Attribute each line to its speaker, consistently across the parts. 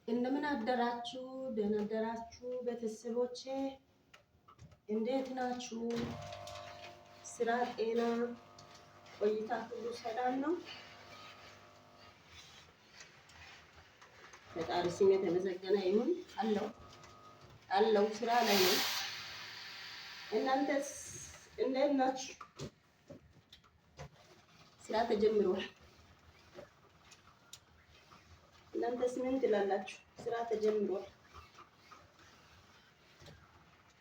Speaker 1: እንደምን አደራችሁ? ደህና አደራችሁ ቤተሰቦቼ? እንዴት ናችሁ? ስራ፣ ጤና፣ ቆይታ ሁሉ ሰላም ነው? ፈጣሪ ስም የተመሰገነ ይሁን። አለው ስራ ላይ ነው። እናንተስ እንዴት ናችሁ? ስራ ተጀምሯል። እናንተስ ምን ትላላችሁ? ስራ ተጀምሯል።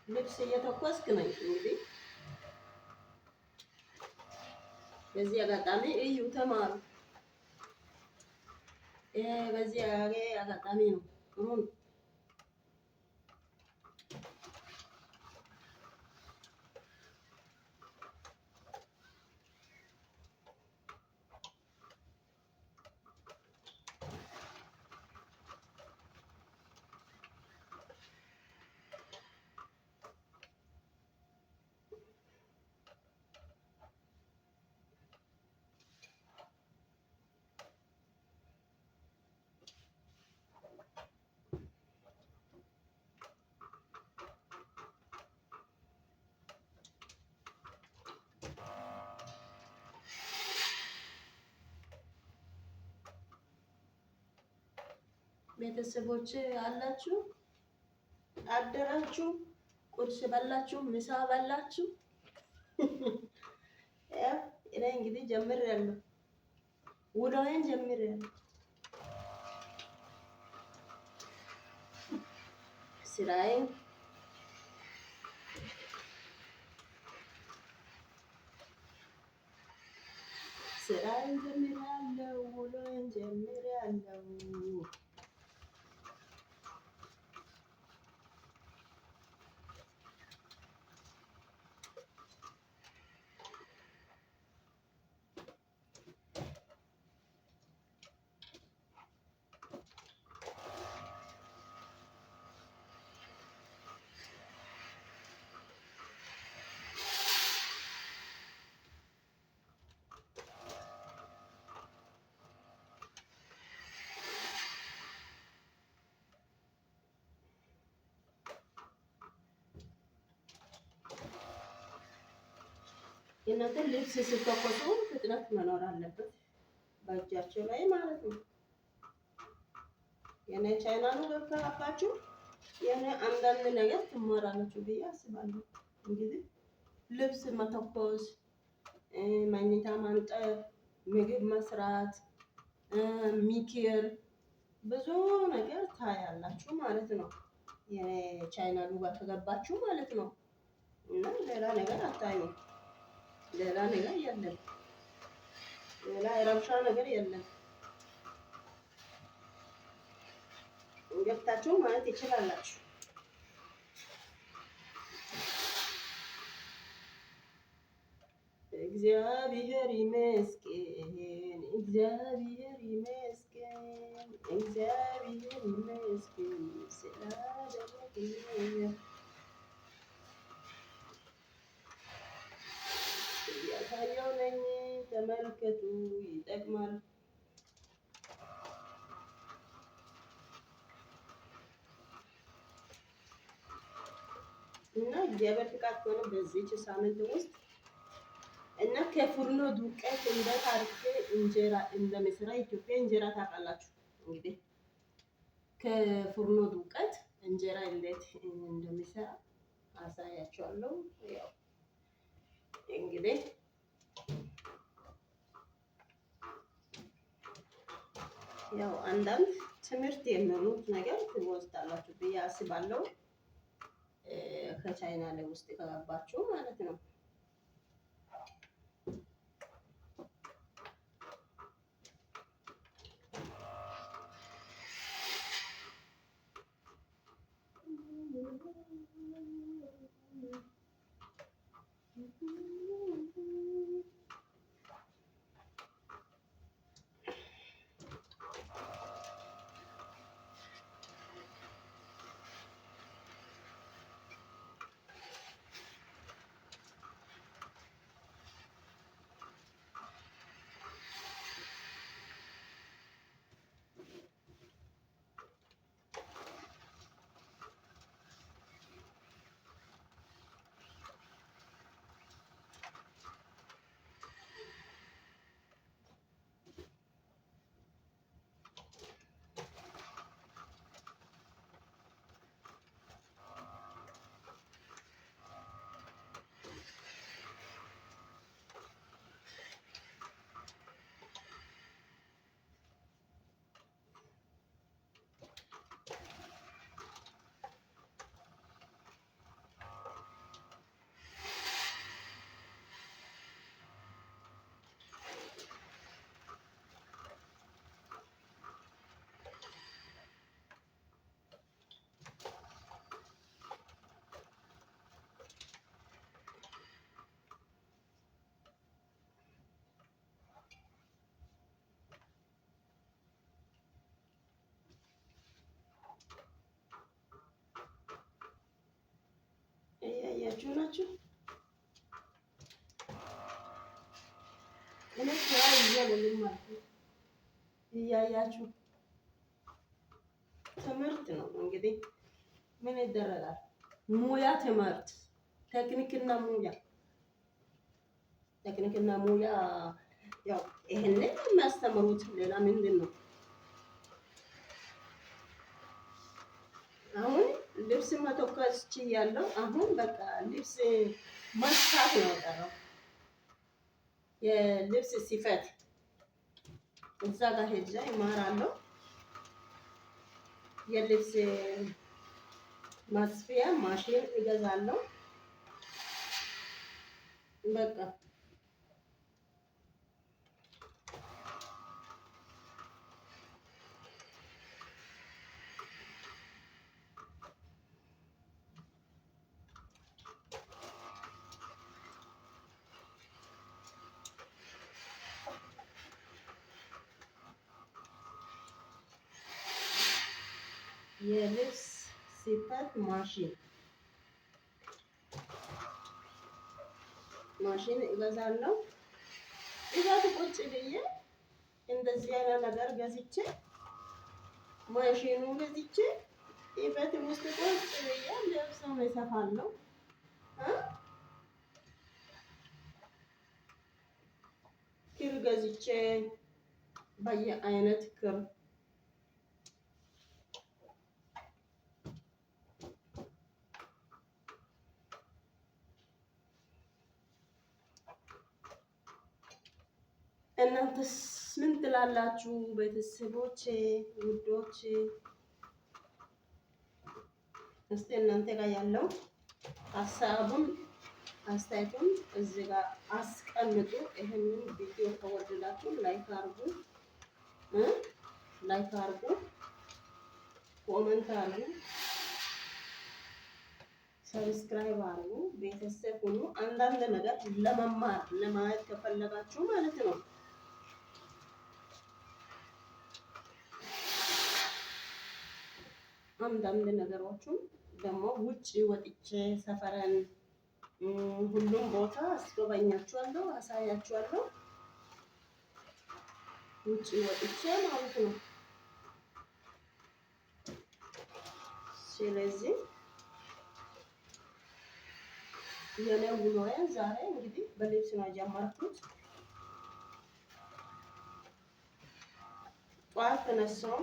Speaker 1: ልብስ እየተኮስክ ነው እንግዲህ። በዚህ አጋጣሚ እዩ፣ ተማሩ። በዚህ አጋጣሚ ነው ጥሩ ነው። ቤተሰቦች አላችሁ? አደራችሁ? ቁርስ በላችሁ? ምሳ በላችሁ? እኔ እንግዲህ ጀምሬያለሁ፣ ውሎዬን ጀምሬያለሁ። ስራዬን ጀምሬያለሁ፣ ውሎዬን ጀምሬያለሁ። የእናንተ ልብስ ስትተኮሱ ፍጥነት መኖር አለበት በእጃቸው ላይ ማለት ነው። የኔ ቻይናሉ ገብታችሁ የኔ አንዳንድ ነገር ትማራላችሁ ብዬ አስባለሁ። እንግዲህ ልብስ መተኮስ፣ መኝታ ማንጠፍ፣ ምግብ መስራት፣ ሚኪር ብዙ ነገር ታያላችሁ ማለት ነው። የኔ ቻይናሉ ጋር ከገባችሁ ማለት ነው። እና ሌላ ነገር አታዩም። ሌላ ነገር የለም። ሌላ የረብሻ ነገር የለም። ገብታችሁ ማለት ይችላላችሁ። እግዚአብሔር ይመስገን፣ እግዚአብሔር ይመስገን፣ እግዚአብሔር ይመስገን ስላደረገልኝ። እያሳየው ነኝ፣ ተመልከቱ፣ ይጠቅማል። እና እግዚአብሔር ፍቃድ ከሆነ በዚህች ሳምንት ውስጥ እና ከፉርኖ ዱቄት እንዴት አድርጌ እንጀራ እንደምሰራ ኢትዮጵያ እንጀራ ታውቃላችሁ እንግዲህ ከፉርኖ ዱቄት እንጀራ እንዴት እንደምሰራ አሳያችኋለሁ። ያው እንግዲህ አንዳንድ ትምህርት የሚሆኑት ነገር ትወስዳላችሁ ብዬ አስባለሁ። ከቻይና ላይ ውስጥ ከገባችሁ ማለት ነው። ዝግጁ ናችሁ? እኔ ስራ እያለልኝ ማለት ነው። እያያችሁ ትምህርት ነው እንግዲህ ምን ይደረጋል። ሙያ ትምህርት ቴክኒክና ሙያ ያው ይሄንን የሚያስተምሩት ሌላ ምንድን ነው? አሁን ልብስ መተኮስ ችያለሁ። አሁን በቃ ልብስ መስፋት ነው የቀረው። የልብስ ስፌት እዛ ጋር ሄጄ እማራለሁ። የልብስ ማስፊያ ማሽን እገዛለሁ። በቃ የልብስ ስፌት ማሽን እገዛለሁ። እዛት ቁጭ ብዬ እንደዚህ አይነት ነገር ገዝቼ ማሽኑን ገዝቼ ቤት ውስጥ ቁጭ ብዬ ልብሱን እሰፋለሁ። ክር ገዝቼ በየአይነት ክር እናንተስ ምን ትላላችሁ? ቤተሰቦቼ ውዶቼ፣ እስቲ እናንተ ጋር ያለው ሀሳቡን አስተያየቱን እዚህ ጋር አስቀምጡ። ይሄንን ቪዲዮ ከወደዳችሁ ላይክ አድርጉ፣ ኮሜንት አድርጉ፣ ሰብስክራይብ አድርጉ፣ ቤተሰብ ሁኑ። አንዳንድ ነገር ለመማር ለማየት ከፈለጋችሁ ማለት ነው። አንዳንድ ነገሮችን ደግሞ ውጭ ወጥቼ ሰፈረን ሁሉም ቦታ አስጎበኛችኋለሁ፣ አሳያችኋለሁ። ውጭ ወጥቼ ማለት ነው። ስለዚህ የኔ ውሎዬ ዛሬ እንግዲህ በልብስ ነው የጀመርኩት። ጠዋት ተነሳሁ።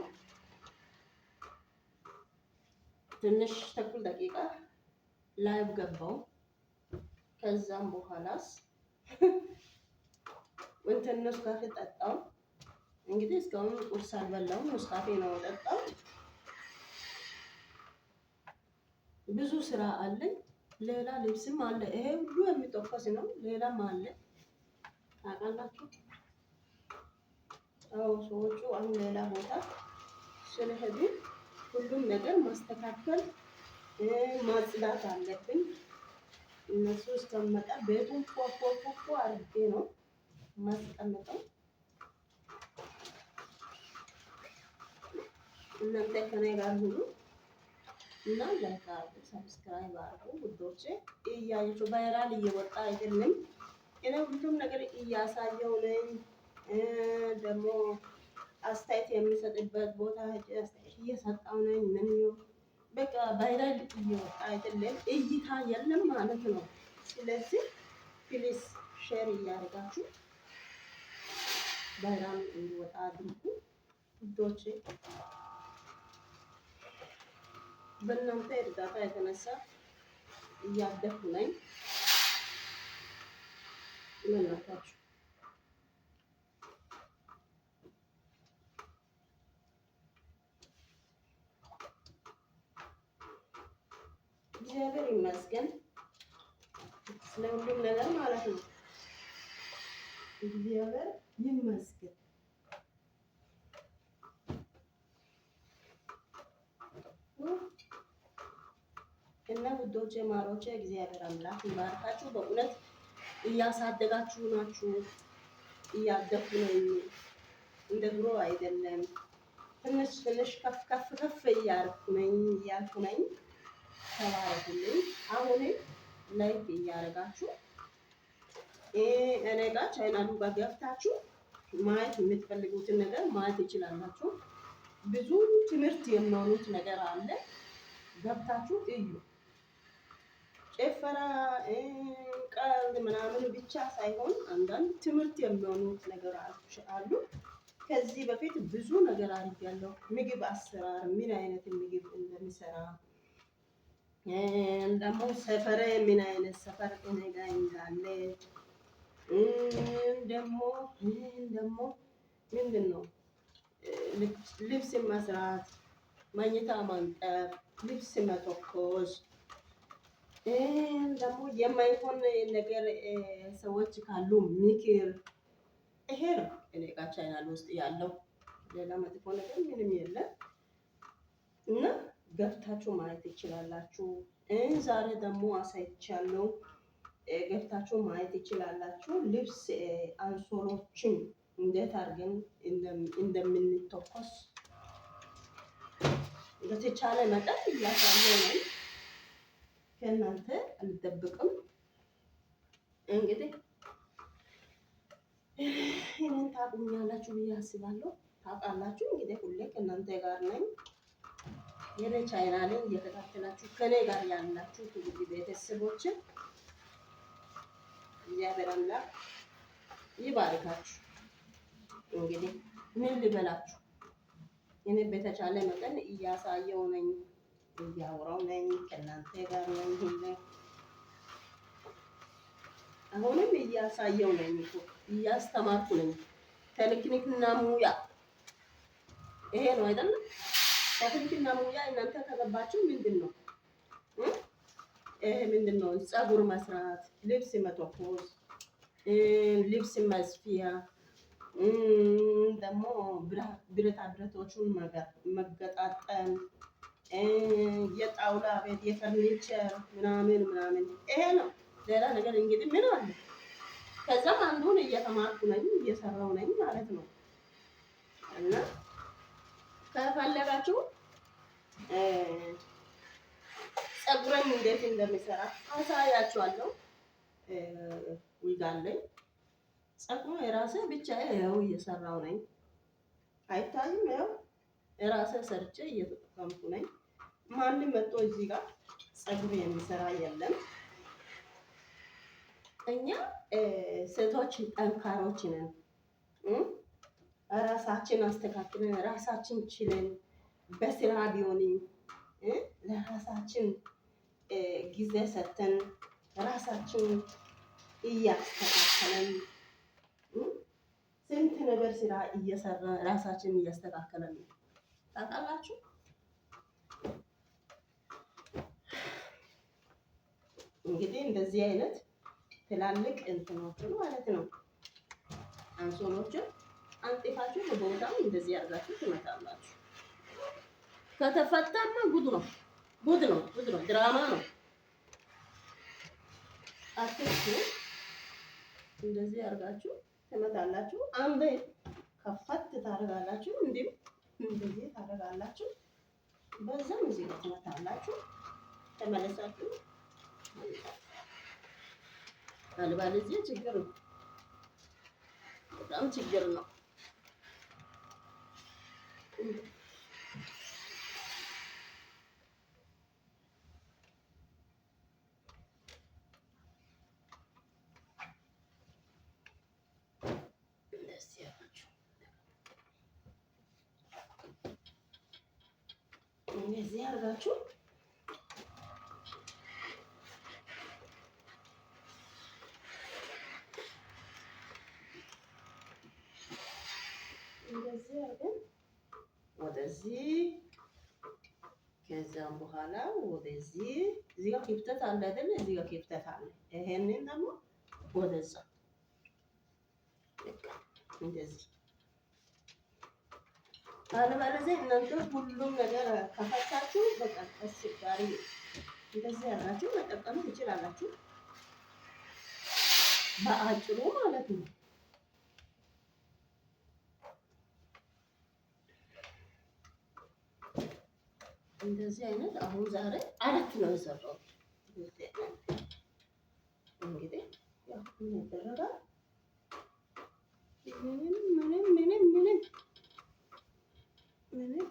Speaker 1: ትንሽ ተኩል ደቂቃ ላይቭ ገባው። ከዛም በኋላስ እንትን ኔስካፌ ጠጣው። እንግዲህ እስካሁን ቁርስ አልበላሁም። ኔስካፌ ነው የጠጣው። ብዙ ስራ አለኝ። ሌላ ልብስም አለ። ይሄ ሁሉ የሚተኮስ ነው። ሌላም አለ። ታውቃላችሁ? አዎ ሰዎቹ አሁን ሌላ ቦታ ስለሄዱ ሁሉም ነገር ማስተካከል ማጽዳት አለብኝ። እነሱ እስከመጣ ቤቱን ፎ አድርጌ ነው ማስቀመጠው። እናንተ ከኔ ጋር ሁኑ እና ላይክ አድርጉ፣ ሰብስክራይብ አድርጉ ውዶቼ። እያያችሁ ቫይራል እየወጣ አይደለም። እኔ ሁሉም ነገር እያሳየው ነኝ። ደግሞ አስተያየት የሚሰጥበት ቦታ አስተያየት እየሰጠው ነኝ። ምን በቃ ቫይራል እየወጣ አይደለም፣ እይታ የለም ማለት ነው። ስለዚህ ፕሊስ ሼር እያደረጋችሁ ቫይራል እንዲወጣ አድርጉ ውዶቼ። በእናንተ እርዳታ የተነሳ እያደኩ ነኝ። ይመላካችሁ። እግዚአብሔር ይመስገን ስለ ሁሉም ነገር ማለት ነው። እግዚአብሔር ይመስገን። እና ውዶቼ ማሮቼ እግዚአብሔር አምላክ ይባርካችሁ። በእውነት እያሳደጋችሁ ናችሁ። እያደኩ ነኝ። እንደ ድሮ አይደለም። ትንሽ ከፍ እያልኩ ነኝ። ተባረኩልኝ። አሁን ላይክ እያደረጋችሁ እኔ ጋር ቻናሉ ጋር ገብታችሁ ማየት የምትፈልጉትን ነገር ማየት ይችላላችሁ። ብዙ ትምህርት የሚሆኑት ነገር አለ። ገብታችሁ እዩ። ጭፈራ ቀልድ ምናምን ብቻ ሳይሆን አንዳንድ ትምህርት የሚሆኑት ነገሮች አሉ። ከዚህ በፊት ብዙ ነገር አድርጌያለሁ። ምግብ አሰራር ምን አይነት ምግብ እንደሚሰራ ደግሞ ሰፈር ምን አይነት ሰፈር እኔ ጋር እንዳለ ደግሞ ምንድን ነው ልብስ መስራት፣ መኝታ ማንጠፍ፣ ልብስ መተኮስ ደግሞ የማይሆን ነገር ሰዎች ካሉ ምክር፣ ይሄ ነው እኔ ጋር ቻናል ውስጥ ያለው። ሌላ መጥፎ ነገር ምንም የለም እና ገብታችሁ ማየት ትችላላችሁ። ዛሬ ደግሞ አሳይቻለሁ። ገብታችሁ ማየት ትችላላችሁ። ልብስ አንሶሎችን እንዴት አድርገን እንደምንተኮስ በተቻለ መጠን እያሳየሁ ነው። ከእናንተ አልደብቅም። እንግዲህ ይህንን ታቁኛላችሁ ብዬ አስባለሁ። ታውቃላችሁ እንግዲህ ሁሌ ከእናንተ ጋር ነኝ። የኔ ቻናልን እየተከታተላችሁ ከኔ ጋር ያላችሁ ትውልድ ቤተሰቦችን እግዚአብሔር አምላክ ይባርካችሁ። እንግዲህ ምን ልበላችሁ፣ እኔ በተቻለ መጠን እያሳየው ነኝ፣ እያወራው ነኝ፣ ከእናንተ ጋር ነኝ። ሁሌ አሁንም እያሳየው ነኝ እኮ እያስተማርኩ ነኝ። ቴክኒክና ሙያ ይሄ ነው አይደለም? ቴክኒክና ሙያ እናንተ ከገባችሁ ምንድን ነው ምንድን ነው? ፀጉር መስራት፣ ልብስ መተኮስ፣ ልብስ መስፊያ፣ ደግሞ ብረታ ብረቶቹን መገጣጠም፣ የጣውላ ቤት፣ የፈርኒቸር ምናምን ይሄ ነው። ሌላ ነገር እንግዲህ ምን አለ? ከዛም አንዱን እየተማርኩ ነኝ፣ እየሰራው ነኝ ማለት ነው። እና ከፈለጋችሁ ፀጉሬን እንዴት እንደሚሰራ አሳያችኋለሁ። ዊግ አለኝ። ፀጉሩ የራሴ ብቻ ያው እየሰራው ነኝ። አይታይም? ያው የራሴ ሰርቼ እየተጠቀምኩ ነኝ። ማንም መጥቶ እዚህ ጋር ፀጉር የሚሰራ የለም። እኛ ሴቶች ጠንካሮች ነን። ራሳችን አስተካክለን ራሳችን ችለን በስራ ቢሆንም ለራሳችን ጊዜ ሰጥተን ራሳችን እያስተካከለን ስንት ነገር ስራ እየሰራን ራሳችን እያስተካከለን ታውቃላችሁ። እንግዲህ እንደዚህ አይነት ትላልቅ እንትኖችን ማለት ነው አንሶሎችን አንጥፋችሁ በቦታው እንደዚህ አድርጋችሁ ትመታላችሁ። ከተፈታማ ጉድ ነው፣ ድራማ ነው። አትስቱ። እንደዚህ አድርጋችሁ ትመታላችሁ። አንዴ ከፈት ታደርጋላችሁ። እንደዚህ ታደርጋላችሁ። በዛም እዚህ ጋር ትመታላችሁ። ተመለሳችሁ። አልባለዚህ ችግር ነው፣ በጣም ችግር ነው። እንደዚህ አድርጋችሁ እንደዚህ አድርገን ወደዚህ ከዛም በኋላ ወደዚህ እዚህ ጋር ክፍተት አለ አይደል? እዚህ ጋር ክፍተት አለ። ይሄንን ደግሞ ወደዛ እንደዚህ አለበለዚያ እናንተ ሁሉም ነገር ከፈታችሁ በቃ አስቸጋሪ ነው። እንደዚህ ያላችሁ መጠቀም ትችላላችሁ በአጭሩ ማለት ነው። እንደዚህ አይነት አሁን ዛሬ አራት ነው የሰራሁት። እንግዲህ ያው ምን ይደረጋል? ምንም ምንም ምንም ምንም ምንም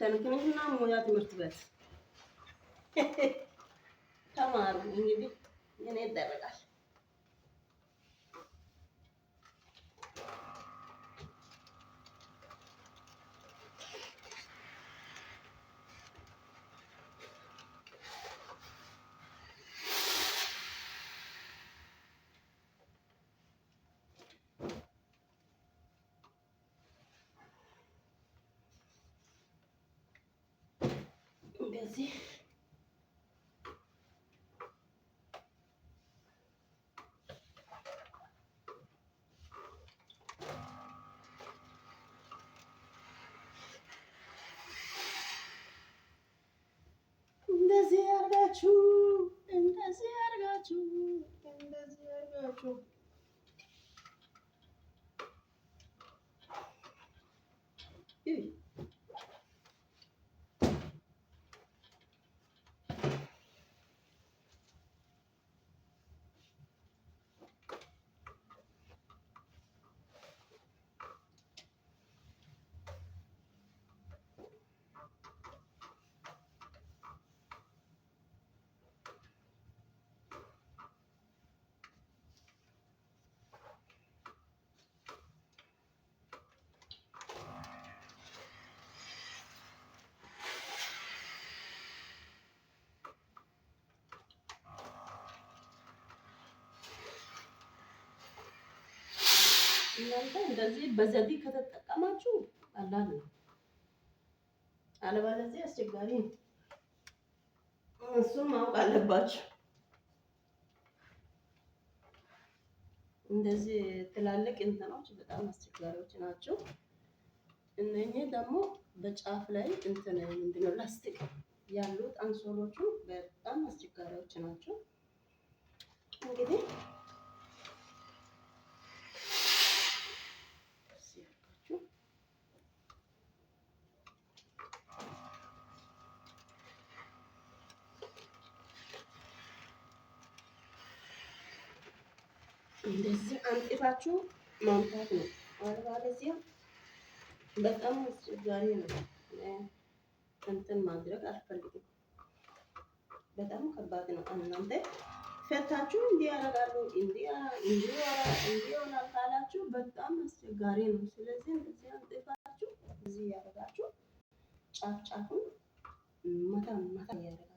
Speaker 1: ተንክንና ሙያ ትምህርት ቤት ተማሩ። እንግዲህ ምን ይደረጋል? እንደዚህ እንደዚህ አድርጋችሁ እንደዚህ አድርጋችሁ እንደዚህ አድርጋችሁ እናንተ እንደዚህ በዘዴ ከተጠቀማችሁ ቀላል ነው። አለበለዚያ አስቸጋሪ ነው። እሱን ማወቅ አለባችሁ። እንደዚህ ትላልቅ እንትኖች በጣም አስቸጋሪዎች ናቸው። እነኚህ ደግሞ በጫፍ ላይ እንትን ምንድነው ላስቲክ ያሉት አንሶሎቹ በጣም አስቸጋሪዎች ናቸው። እንግዲህ እንደዚህ አንጥፋችሁ ማምታት ነው። አለበለዚያ በጣም አስቸጋሪ ነው። እንትን ማድረግ አልፈልግም። በጣም ከባድ ነው። እናንተ ፈታችሁ እንዲህ ያደርጋሉ እንዲህ ይሆናል ካላችሁ በጣም አስቸጋሪ ነው። ስለዚህ እንደዚህ አንጥፋችሁ እዚህ ያደርጋችሁ ጫፍ ጫፉን መታ መታ ያደርጋችሁ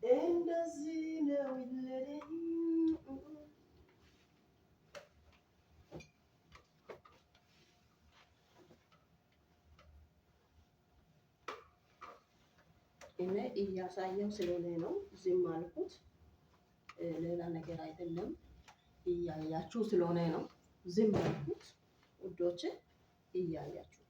Speaker 1: እንደዚህ ነው ይለኝ። እኔ እያሳየው ስለሆነ ነው ዝም አልኩት። ሌላ ነገር አይደለም። እያያችሁ ስለሆነ ነው ዝም አልኩት። ውዶቼ እያያችሁ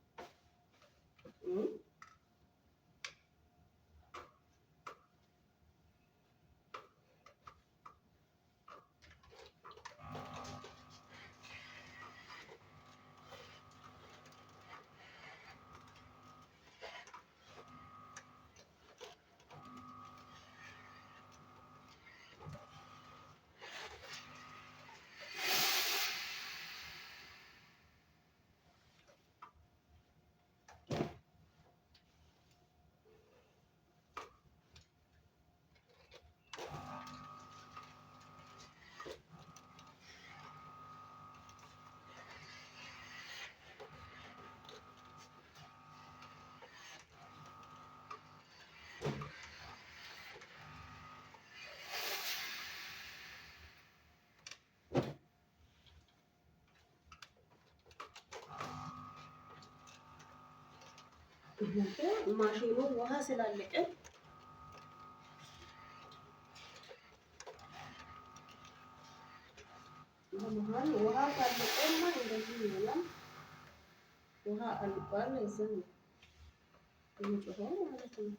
Speaker 1: ማሽኑ ውሃ ስላለቀ በመሀል ውሃ ካለቀማ እንደዚህ ይሆናል። ውሃ አልቋል። እዚህ ነው የሚጮኸው ማለት ነው።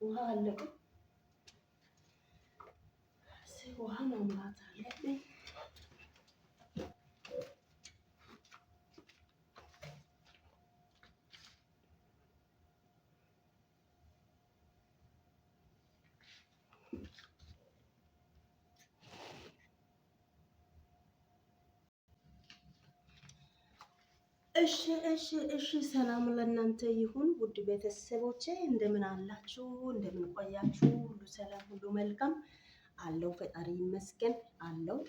Speaker 1: ውሃ አለቀ። ውሃ ማምራት አለብኝ። እሺ ሰላም ለእናንተ ይሁን ውድ ቤተሰቦቼ፣ እንደምን አላችሁ? እንደምን ቆያችሁ? ሁሉ ሰላም፣ ሁሉ መልካም አለው። ፈጣሪ ይመስገን አለው።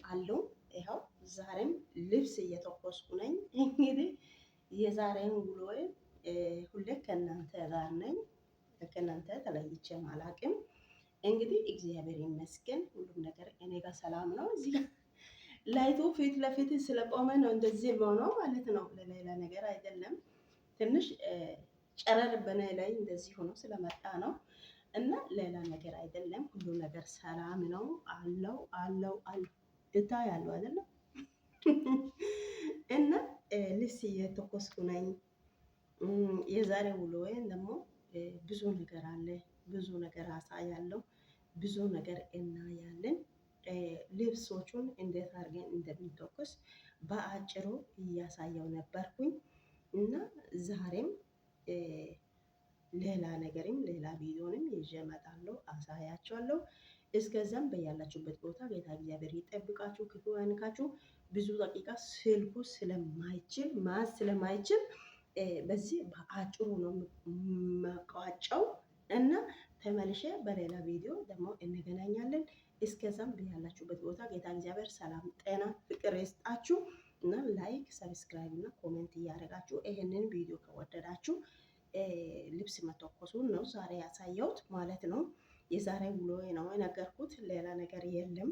Speaker 1: ይኸው ዛሬም ልብስ እየተኮስኩ ነኝ። እንግዲህ የዛሬን ውሎዬ ሁሌ ከእናንተ ጋር ነኝ። ከእናንተ ተለይቼም አላቅም። እንግዲህ እግዚአብሔር ይመስገን ሁሉም ነገር እኔ ጋር ሰላም ነው። እዚህ ጋር ላይቱ ፊት ለፊት ስለቆመ ነው እንደዚህ የሆነው ማለት ነው። ለሌላ ነገር አይደለም። ትንሽ ጨረር በኔ ላይ እንደዚህ ሆኖ ስለመጣ ነው እና ሌላ ነገር አይደለም። ሁሉ ነገር ሰላም ነው አለው እታ ያለው አይደለም እና ልብስ እየተኮስኩ ነኝ። የዛሬ ውሎዬን ደግሞ ብዙ ነገር አለ፣ ብዙ ነገር አሳያለሁ፣ ብዙ ነገር እናያለን። ልብሶቹን እንዴት አድርገን እንደሚተኮስ በአጭሩ እያሳየው ነበርኩኝ እና ዛሬም ሌላ ነገርም ሌላ ቪዲዮንም ይዤ እመጣለሁ፣ አሳያችኋለሁ። እስከዛም በያላችሁበት ቦታ ጌታ እግዚአብሔር ይጠብቃችሁ፣ ክፉ አይንካችሁ። ብዙ ደቂቃ ስልኩ ስለማይችል በዚህ በአጭሩ ነው መቋጫው እና ተመልሼ በሌላ ቪዲዮ ደግሞ እንገናኛለን። እስከዛም በያላችሁበት ቦታ ጌታ እግዚአብሔር ሰላም፣ ጤና፣ ፍቅር ይስጣችሁ እና ላይክ፣ ሰብስክራይብ እና ኮሜንት እያደረጋችሁ ይሄንን ቪዲዮ ከወደዳችሁ ልብስ መተኮሱን ነው ዛሬ ያሳየሁት ማለት ነው። የዛሬ ውሎ ነው የነገርኩት፣ ሌላ ነገር የለም።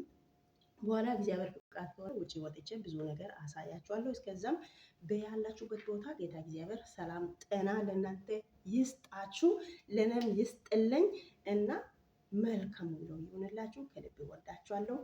Speaker 1: በኋላ እግዚአብሔር ፍቃድ ከሆነ ውጪ ወጥቼ ብዙ ነገር አሳያችኋለሁ። እስከዛም በያላችሁበት ቦታ ጌታ እግዚአብሔር ሰላም ጤና ለእናንተ ይስጣችሁ፣ ለእኔም ይስጥልኝ እና መልካም ውሎ ይሁንላችሁ። ከልብ ወዳችኋለሁ።